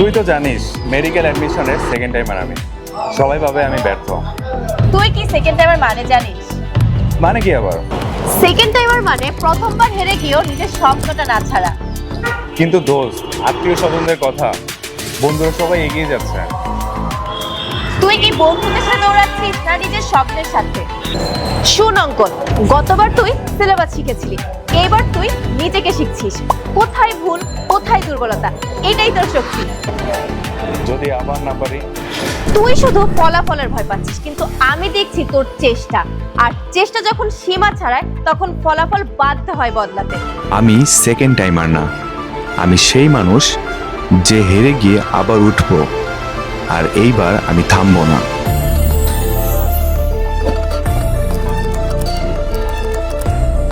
তুই তো জানিস মেডিকেল অ্যাডমিশনের সেকেন্ড টাইমার আমি, সবাই ভাবে আমি ব্যর্থ। তুই কি সেকেন্ড টাইমার মানে জানিস? মানে কি আবার? সেকেন্ড টাইমার মানে প্রথমবার হেরে গিয়েও নিজের স্বপ্নটা না ছাড়া। কিন্তু দোস্ত, আত্মীয় স্বজনদের কথা, বন্ধুরা সবাই এগিয়ে যাচ্ছে। তুই কি বন্ধুদের সাথে দৌড়াচ্ছিস না নিজের স্বপ্নের সাথে? শুন অঙ্কন, গতবার তুই সিলেবাস শিখেছিলি, এবার তুই নিজেকে শিখছিস। কোথায় ভুল, কোথায় দুর্বলতা, এটাই তোর শক্তি। যদি আবার না পারি? তুই শুধু ফলাফলের ভয় পাচ্ছিস, কিন্তু আমি দেখছি তোর চেষ্টা। আর চেষ্টা যখন সীমা ছাড়ায়, তখন ফলাফল বাধ্য হয় বদলাতে। আমি সেকেন্ড টাইমার না, আমি সেই মানুষ যে হেরে গিয়ে আবার উঠবো, আর এইবার আমি থামবো না।